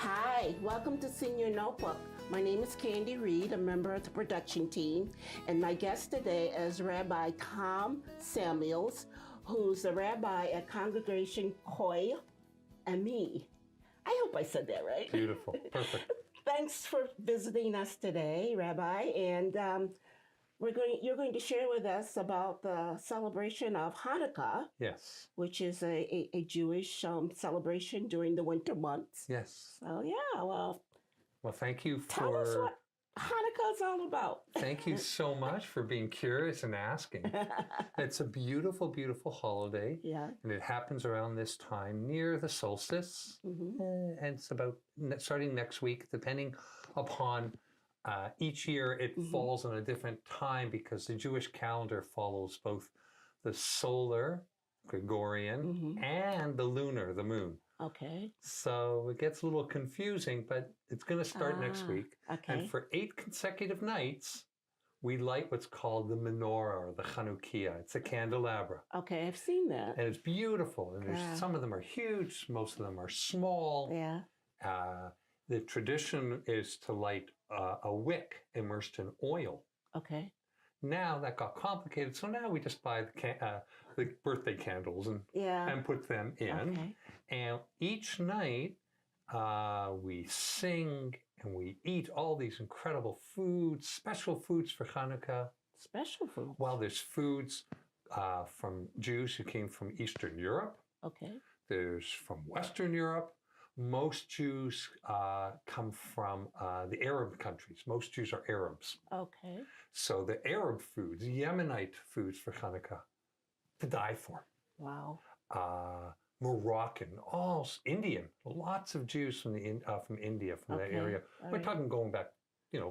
Hi, welcome to Senior Notebook. My name is Candy Reed, a member of the production team, and my guest today is Rabbi Tom Samuels, who's the rabbi at Congregation Koi and me. I hope I said that right. Beautiful, perfect. Thanks for visiting us today, Rabbi, and you're going to share with us about the celebration of Hanukkah. Yes. Which is a Jewish celebration during the winter months. Yes. Oh yeah, well, thank you for... Tell us what Hanukkah is all about. Thank you so much for being curious and asking. It's a beautiful, beautiful holiday. Yeah. And it happens around this time near the solstice. Mm-hmm. And it's about starting next week, depending upon each year, it falls on a different time because the Jewish calendar follows both the solar, Gregorian, and the lunar, the moon. Okay. So it gets a little confusing, but it's going to start next week. Okay. And for 8 consecutive nights, we light what's called the menorah or the Chanukiah. It's a candelabra. Okay, I've seen that. And it's beautiful. And some of them are huge. Most of them are small. Yeah. The tradition is to light a wick immersed in oil. Okay. Now that got complicated, so now we just buy the birthday candles and put them in. Okay. And each night we sing and we eat all these incredible foods, special foods for Hanukkah. Special foods? Well, there's foods from Jews who came from Eastern Europe. Okay. There's from Western Europe. Most Jews come from the Arab countries. Most Jews are Arabs. Okay. So the Arab foods, Yemenite foods for Hanukkah, to die for. Wow. Moroccan, Indian. Lots of Jews from India, from that area. We're talking going back,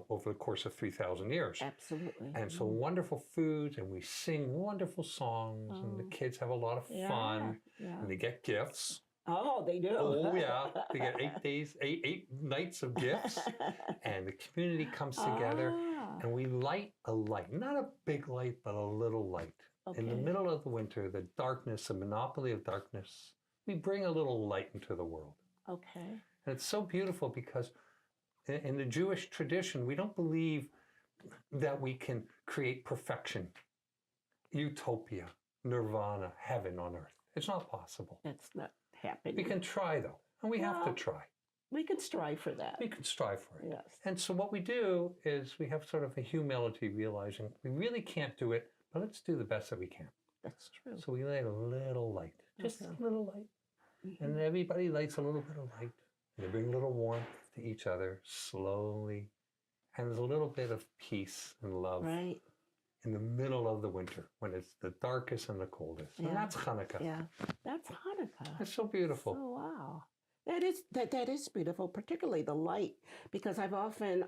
over the course of 3,000 years. Absolutely. And so wonderful foods, and we sing wonderful songs, and the kids have a lot of fun, and they get gifts. Oh, they do. Oh, yeah. They get 8 days, eight nights of gifts. And the community comes together and we light a light. Not a big light, but a little light. Okay. In the middle of the winter, the darkness, the monopoly of darkness, we bring a little light into the world. Okay. And it's so beautiful because in the Jewish tradition, we don't believe that we can create perfection, utopia, nirvana, heaven on earth. It's not possible. That's not happening. We can try, though, and we have to try. We can strive for that. We can strive for it. Yes. And so what we do is we have sort of a humility, realizing we really can't do it, but let's do the best that we can. That's true. So we light a little light, just a little light. And everybody lights a little bit of light. And they bring a little warmth to each other slowly. And there's a little bit of peace and love. Right. In the middle of the winter, when it's the darkest and the coldest. And that's Hanukkah. Yeah, that's Hanukkah. It's so beautiful. Oh, wow. That is beautiful, particularly the light, because I've often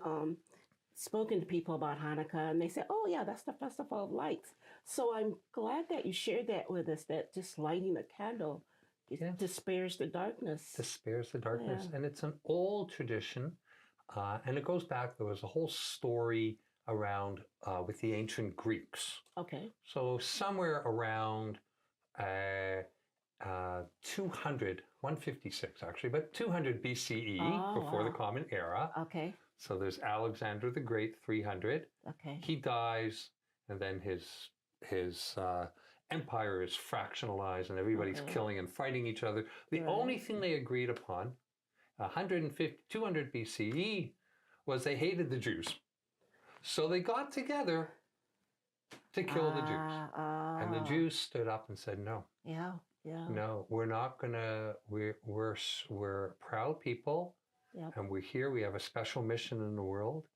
spoken to people about Hanukkah, and they say, oh, yeah, that's the Festival of Lights. So I'm glad that you shared that with us, that just lighting a candle dispersed the darkness. Dispersed the darkness. Yeah. And it's an old tradition, and it goes back, there was a whole story around with the ancient Greeks. Okay. So somewhere around 156 actually, but 200 BCE, before the Common Era. Okay. So there's Alexander the Great, 300. Okay. He dies, and then his empire is fractionalized, and everybody's killing and fighting each other. The only thing they agreed upon, 200 BCE, was they hated the Jews. So they got together to kill the Jews. And the Jews stood up and said, no. Yeah, yeah. No, we're not going to, we're proud people. Yep. And we're here, we have a special mission in the world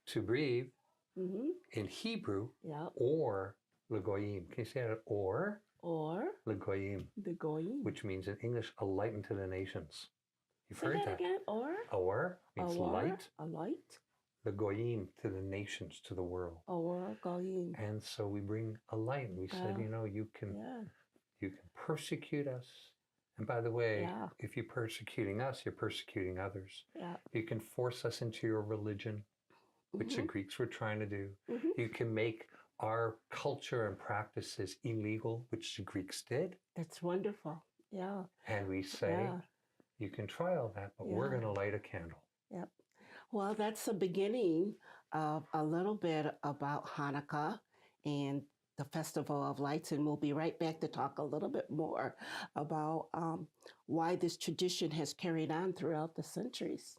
to breathe in Hebrew or Legoyim. Can you say that? Or Legoyim. Legoyim. Which means in English, a light unto the nations. You've heard that again? Or means light. A light. The goyim, to the nations, to the world. Goyim. And so we bring a light. We said, you can persecute us. And by the way, if you're persecuting us, you're persecuting others. Yeah. You can force us into your religion, which the Greeks were trying to do. You can make our culture and practices illegal, which the Greeks did. That's wonderful. Yeah. And we say, you can try all that, but we're going to light a candle. Yep. Well, that's the beginning of a little bit about Hanukkah and the Festival of Lights, and we'll be right back to talk a little bit more about why this tradition has carried on throughout the centuries.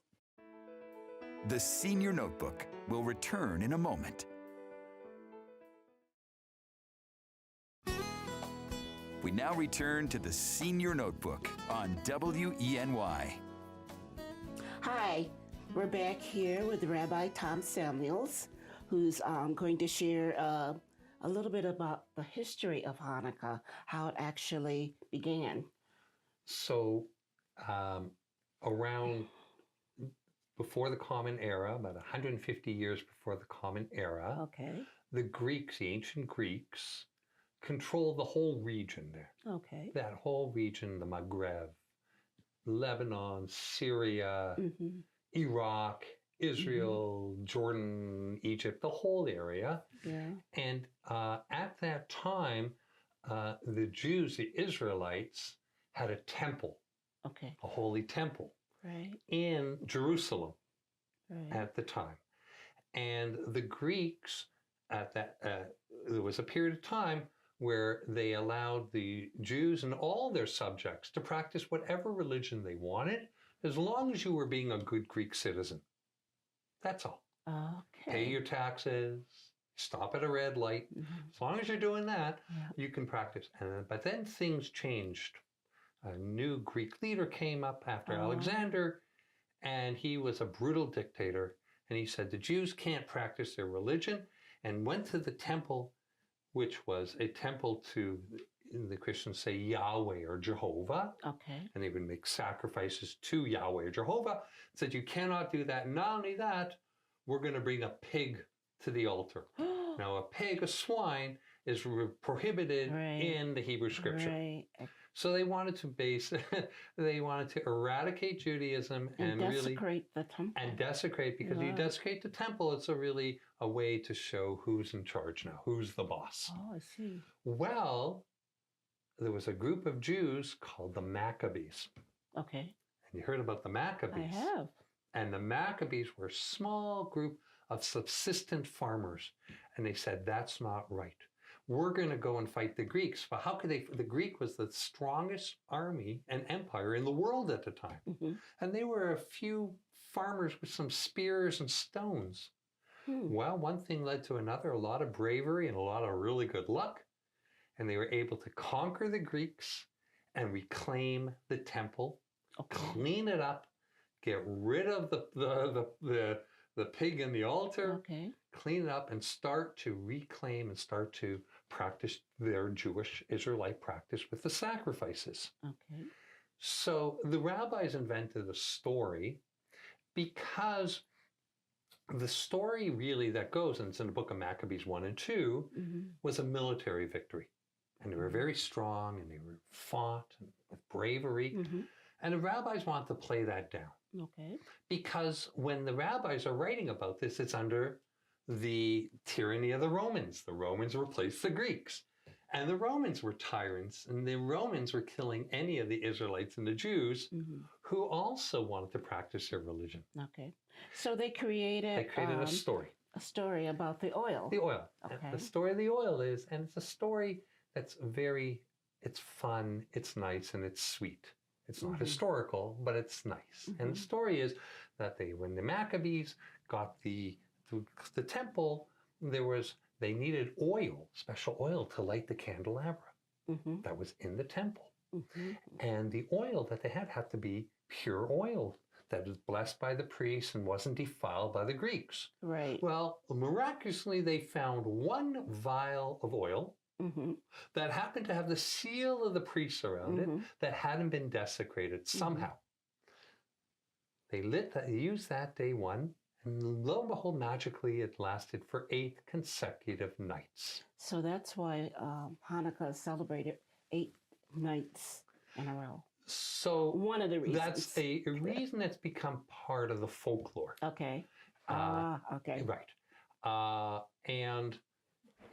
The Senior Notebook will return in a moment. We now return to the Senior Notebook on WENY. Hi, we're back here with Rabbi Tom Samuels, who's going to share a little bit about the history of Hanukkah, how it actually began. So around before the Common Era, about 150 years before the Common Era, Okay. the Greeks, the ancient Greeks, controlled the whole region there. Okay. That whole region, the Maghreb, Lebanon, Syria, Iraq, Israel, Jordan, Egypt, the whole area. Yeah. And at that time, the Jews, the Israelites, had a temple, Okay. a holy temple Right. in Jerusalem Right. at the time. And the Greeks, at that, there was a period of time where they allowed the Jews and all their subjects to practice whatever religion they wanted, as long as you were being a good Greek citizen. That's all. Okay. Pay your taxes, stop at a red light. As long as you're doing that, you can practice. But then things changed. A new Greek leader came up after Alexander, and he was a brutal dictator. And he said the Jews can't practice their religion, and went to the temple, which was a temple to, the Christians say, Yahweh or Jehovah. Okay. And they would make sacrifices to Yahweh or Jehovah. Said you cannot do that. Not only that, we're going to bring a pig to the altar. Now, a pig, a swine, is prohibited in the Hebrew Scripture. Right. So they wanted to they wanted to eradicate Judaism and desecrate really the temple. and desecrate, because you desecrate the temple, it's a way to show who's in charge now, who's the boss. Oh, I see. Well, there was a group of Jews called the Maccabees. Okay. And you heard about the Maccabees. I have. And the Maccabees were a small group of subsistent farmers. And they said, that's not right. We're going to go and fight the Greeks. But how could they? The Greek was the strongest army and empire in the world at the time. And they were a few farmers with some spears and stones. Well, one thing led to another, a lot of bravery and a lot of really good luck. And they were able to conquer the Greeks and reclaim the temple, clean it up, get rid of the pig in the altar, clean it up, and start to reclaim and start to practice their Jewish Israelite practice with the sacrifices. Okay. So the rabbis invented a story, because the story really that goes, and it's in the book of Maccabees 1 and 2, was a military victory. And they were very strong, and they were fought with bravery. And the rabbis want to play that down. Okay. Because when the rabbis are writing about this, it's under the tyranny of the Romans. The Romans replaced the Greeks. And the Romans were tyrants, and the Romans were killing any of the Israelites and the Jews who also wanted to practice their religion. Okay. So they created a story. A story about the oil. The oil. Okay. And the story of the oil is, and it's a story that's it's fun, it's nice, and it's sweet. It's not historical, but it's nice. And the story is that when the Maccabees got the temple, they needed oil, special oil, to light the candelabra that was in the temple. And the oil that they had to be pure oil that was blessed by the priests and wasn't defiled by the Greeks. Right. Well, miraculously, they found one vial of oil that happened to have the seal of the priests around it that hadn't been desecrated somehow. They used that day one, and lo and behold, magically, it lasted for 8 consecutive nights. So that's why Hanukkah is celebrated 8 nights in a row. So one of the reasons. That's a reason that's become part of the folklore. Okay. Okay. Right. And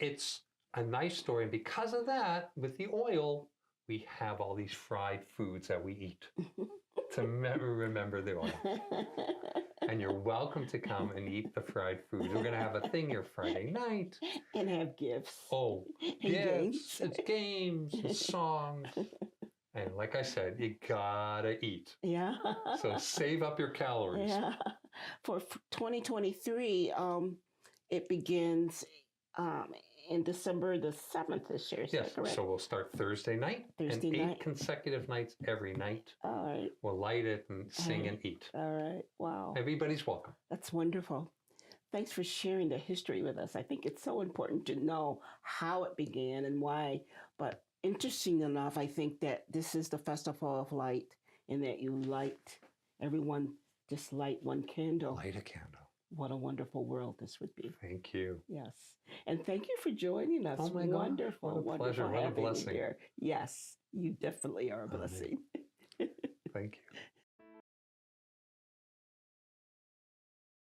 it's a nice story. And because of that, with the oil, we have all these fried foods that we eat. to remember the oil. And you're welcome to come and eat the fried food. We're going to have a thing here Friday night. And have gifts. Oh, And gifts. games. It's games, it's songs. And like I said, you gotta eat. Yeah. So save up your calories. Yeah. For 2023, it begins in December the 7th this year. Is Yes, that correct? so we'll start Thursday night Thursday and 8 night. consecutive nights every night. All right. We'll light it and sing and eat. All right. Wow. Everybody's welcome. That's wonderful. Thanks for sharing the history with us. I think it's so important to know how it began and why. But interesting enough, I think that this is the Festival of Light and that you light, everyone just light one candle. Light a candle. What a wonderful world this would be. Thank you. Yes. And thank you for joining us. Oh my God. Wonderful. What a wonderful pleasure. What a having you blessing. here. Yes, you definitely are a blessing. Thank you.